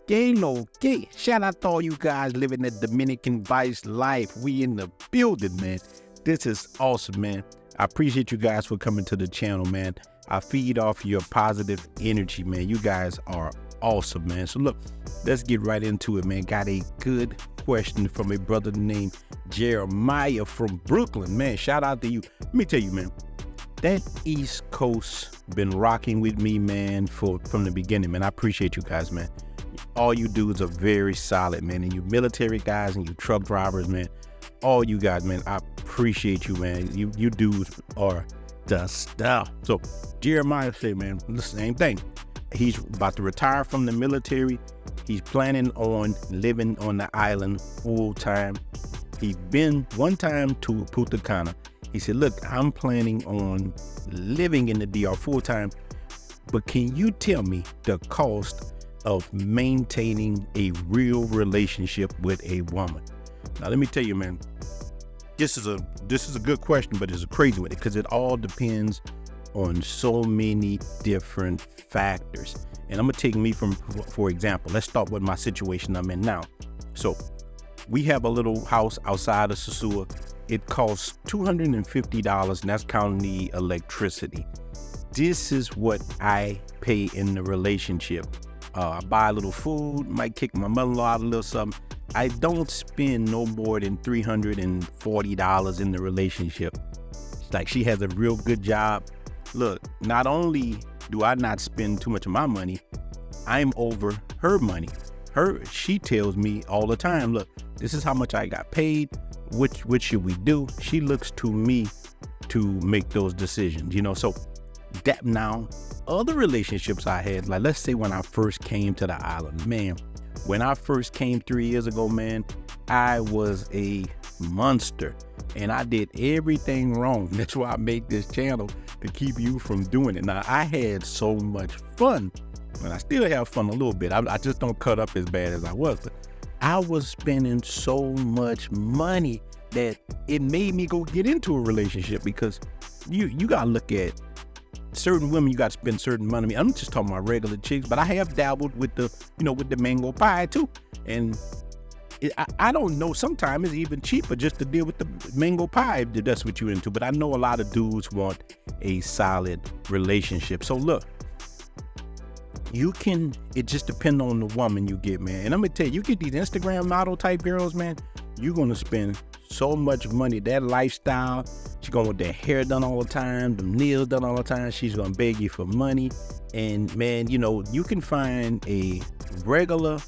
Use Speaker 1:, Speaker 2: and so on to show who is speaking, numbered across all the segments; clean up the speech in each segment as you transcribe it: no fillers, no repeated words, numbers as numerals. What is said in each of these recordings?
Speaker 1: Okay. Shout out to all you guys living that Dominican Vice life. We in the building, man. This is awesome, man. I appreciate you guys for coming to the channel, man. I feed off your positive energy, man. You guys are awesome, man. So look, let's get right into it, man. Got a good question from a brother named Jeremiah from Brooklyn, man. Shout out to you. Let me tell you, man, that East Coast been rocking with me, man, from the beginning, man. I appreciate you guys, man. All you dudes are very solid, man. And you military guys and you truck drivers, man. All you guys, man, I appreciate you, man. You dudes are the stuff. So Jeremiah said, man, the same thing. He's about to retire from the military. He's planning on living on the island full time. He's been one time to Punta Cana. He said, look, I'm planning on living in the DR full time, but can you tell me the cost of maintaining a real relationship with a woman? Now, let me tell you, man, this is a good question, but it's a crazy one because it all depends on so many different factors. And I'm gonna take me for example. Let's start with my situation I'm in now. So we have a little house outside of Sosua. It costs $250, and that's counting the electricity. This is what I pay in the relationship. I buy a little food, might kick my mother-in-law out a little something. I don't spend no more than $340 in the relationship. It's like she has a real good job. Look, not only do I not spend too much of my money, I'm over her money. She tells me all the time, look, this is how much I got paid. What should we do? She looks to me to make those decisions, you know. So that now, other relationships I had, like let's say when I first came to the island, man, when I first came 3 years ago, man, I was a monster and I did everything wrong. That's why I make this channel, to keep you from doing it. Now, I had so much fun, and I still have fun a little bit. I just don't cut up as bad as I was, but I was spending so much money that it made me go get into a relationship, because you gotta look at certain women, you gotta spend certain money. I'm just talking about regular chicks, but I have dabbled with the mango pie too. And I don't know, sometimes it's even cheaper just to deal with the mango pie if that's what you're into. But I know a lot of dudes want a solid relationship. So look, it just depends on the woman you get, man. And I'm gonna tell you, you get these Instagram model type girls, man, you're gonna spend so much money. That lifestyle, she's gonna want their hair done all the time, them nails done all the time. She's gonna beg you for money. And man, you can find a regular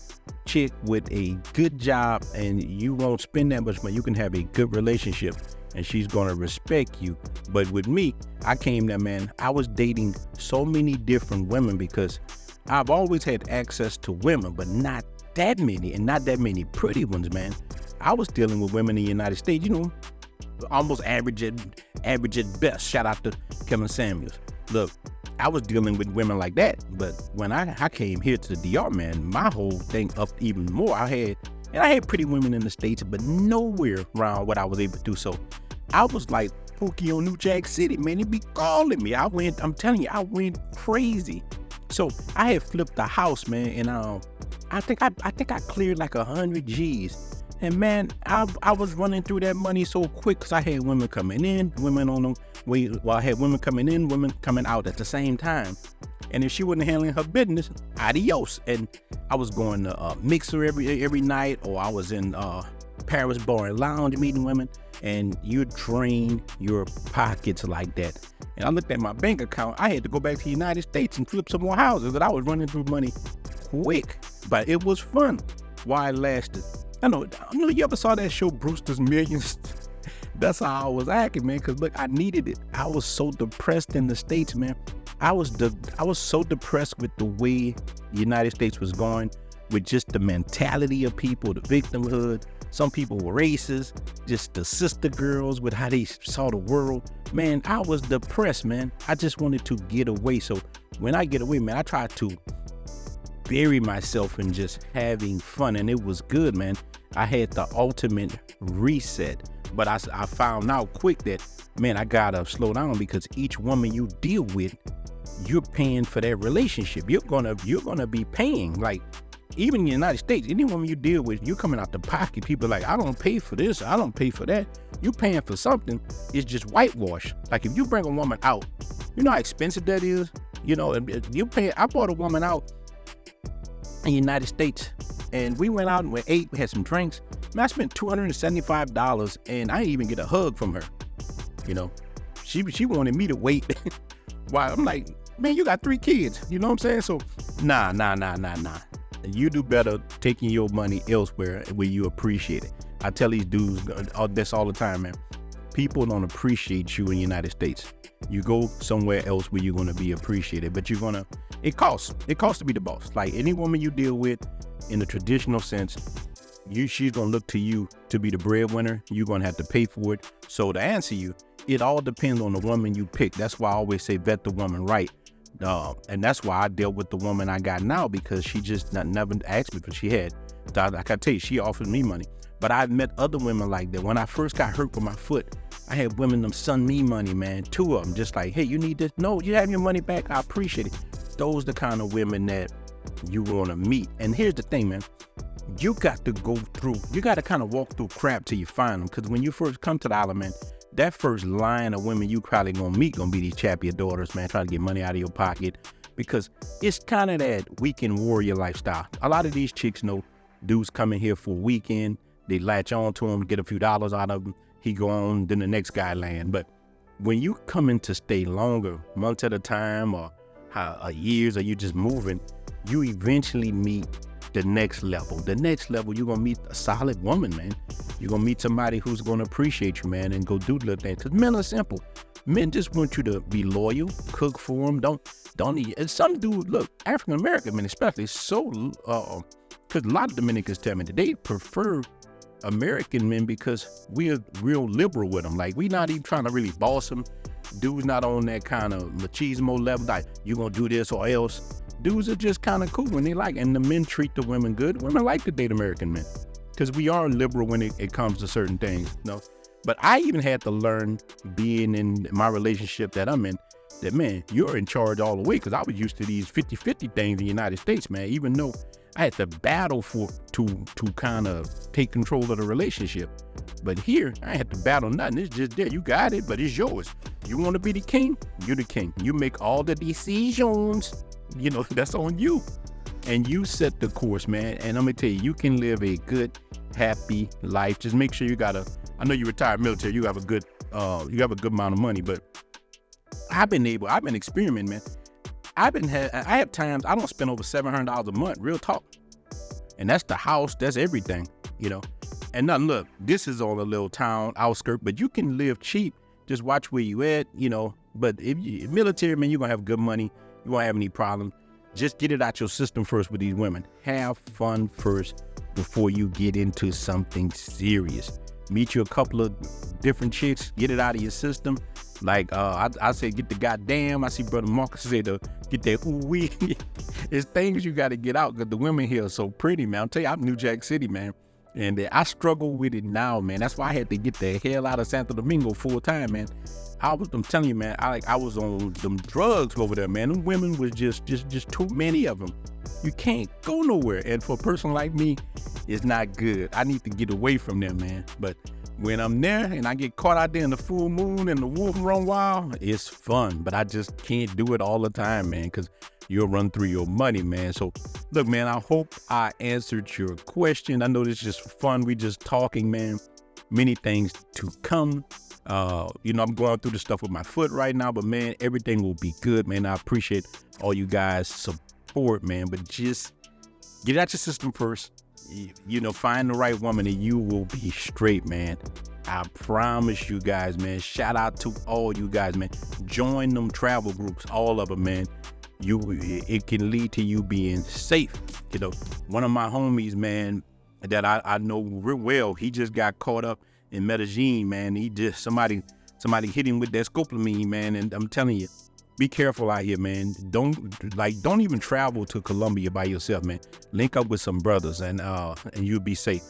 Speaker 1: chick with a good job and you won't spend that much money. You can have a good relationship and she's gonna respect you. But with me, I came there, man, I was dating so many different women because I've always had access to women, but not that many, and not that many pretty ones, man. I was dealing with women in the United States, almost average at best. Shout out to Kevin Samuels. Look, I was dealing with women like that, but when I came here to the DR, man, my whole thing upped even more. I had pretty women in the States, but nowhere around what I was able to do. So I was like Pookie on New Jack City, man. He'd be calling me. I'm telling you, I went crazy. So I had flipped the house, man, and I think I cleared like 100 G's. And man, I was running through that money so quick because I had women coming in, women on the way. Well, I had women coming in, women coming out at the same time. And if she wasn't handling her business, adios. And I was going to Mixer every night, or I was in Paris Bar and Lounge meeting women. And you drain your pockets like that. And I looked at my bank account. I had to go back to the United States and flip some more houses, because I was running through money quick. But it was fun while it lasted. I know you ever saw that show Brewster's Millions? That's how I was acting, man, because look, I needed it. I was so depressed in the States, man. I was so depressed with the way the United States was going, with just the mentality of people, the victimhood. Some people were racist, just the sister girls with how they saw the world. Man, I was depressed, man. I just wanted to get away. So when I get away, man, I try to bury myself in just having fun, and it was good, man. I had the ultimate reset, but I found out quick that, man, I gotta slow down, because each woman you deal with, you're paying for that relationship. You're gonna be paying. Like, even in the United States, any woman you deal with, you coming out the pocket. People are like, I don't pay for this, I don't pay for that. You paying for something, it's just whitewash. Like if you bring a woman out, you know how expensive that is? You know, you pay. I brought a woman out in the United States, and we went out and we ate, we had some drinks. Man, I spent $275, and I didn't even get a hug from her. You know, she wanted me to wait. While I'm like, man, you got 3 kids. You know what I'm saying? So, nah. You do better taking your money elsewhere where you appreciate it. I tell these dudes this all the time, man. People don't appreciate you in the United States. You go somewhere else where you're going to be appreciated, but it costs to be the boss. Like any woman you deal with in the traditional sense, she's going to look to you to be the breadwinner. You're going to have to pay for it. So to answer you, it all depends on the woman you pick. That's why I always say vet the woman right. And that's why I dealt with the woman I got now, because she just never asked me, but she had. Like I tell you, she offered me money. But I've met other women like that. When I first got hurt with my foot, I had women them send me money, man. 2 of them, just like, hey, you need this? No, you have your money back. I appreciate it. Those the kind of women that you want to meet. And here's the thing, man. You got to go through. You got to kind of walk through crap till you find them. Because when you first come to the island, man, that first line of women you probably gonna meet gonna be these chappy daughters, man, trying to get money out of your pocket, because it's kind of that weekend warrior lifestyle. A lot of these chicks know dudes coming here for a weekend. They latch on to him, get a few dollars out of him. He go on, then the next guy land. But when you come in to stay longer, months at a time, or years, or you just moving, you eventually meet the next level. The next level, you're gonna meet a solid woman, man. You're gonna meet somebody who's gonna appreciate you, man, and go do the little things. Because men are simple. Men just want you to be loyal, cook for them. Don't eat. And some dudes, look, African American men especially, so because a lot of Dominicans tell me that they prefer American men because we're real liberal with them. Like, we not even trying to really boss them. Dudes not on that kind of machismo level, like, you gonna do this or else. Dudes are just kind of cool when they like, and the men treat the women good. Women like to date American men because we are liberal when it comes to certain things, you know? But I even had to learn, being in my relationship that I'm in, that, man, you're in charge all the way, because I was used to these 50-50 things in the United States, man, even though I had to battle to kind of take control of the relationship. But here, I had to battle nothing. It's just there. You got it, but it's yours. You want to be the king? You're the king. You make all the decisions. You know, that's on you. And you set the course, man. And I'm going to tell you, you can live a good, happy life. Just make sure you I know you're retired military, you have a good amount of money, but I've been experimenting, man. I have times I don't spend over $700 a month, real talk. And that's the house, that's everything, you know. And now look, this is on a little town outskirt, but you can live cheap. Just watch where you at, you know. But if you military, man, you're gonna have good money. You won't have any problem. Just get it out your system first with these women. Have fun first before you get into something serious. Meet you a couple of different chicks, get it out of your system. Like I say, get the goddamn. I see Brother Marcus say to get that ooh-wee. It's things you got to get out, because the women here are so pretty, man. I'll tell you, I'm New Jack City, man. And I struggle with it now, man. That's why I had to get the hell out of Santo Domingo full time, man. I'm telling you, man, I was on them drugs over there, man. Them women was just too many of them. You can't go nowhere. And for a person like me, it's not good. I need to get away from them, man. But when I'm there and I get caught out there in the full moon and the wolf run wild, it's fun. But I just can't do it all the time, man, because you'll run through your money, man. So look, man, I hope I answered your question. I know this is just fun. We just talking, man. Many things to come. You know, I'm going through the stuff with my foot right now, but man, everything will be good, man. I appreciate all you guys' support, man. But just get out your system first. You know, find the right woman and you will be straight, man. I promise you guys, man. Shout out to all you guys, man. Join them travel groups, all of them, man. It can lead to you being safe. You know, one of my homies, man, that I know real well, he just got caught up in Medellin, man. He just somebody hit him with that scopolamine, man. And I'm telling you, be careful out here, man. Don't even travel to Colombia by yourself, man. Link up with some brothers and you'll be safe.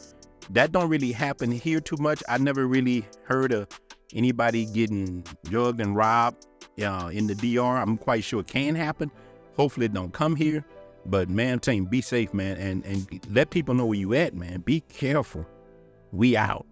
Speaker 1: That don't really happen here too much. I never really heard of anybody getting drugged and robbed in the DR. I'm quite sure it can happen. Hopefully it don't come here. But man, I'm telling you, be safe, man, and let people know where you at, man. Be careful. We out.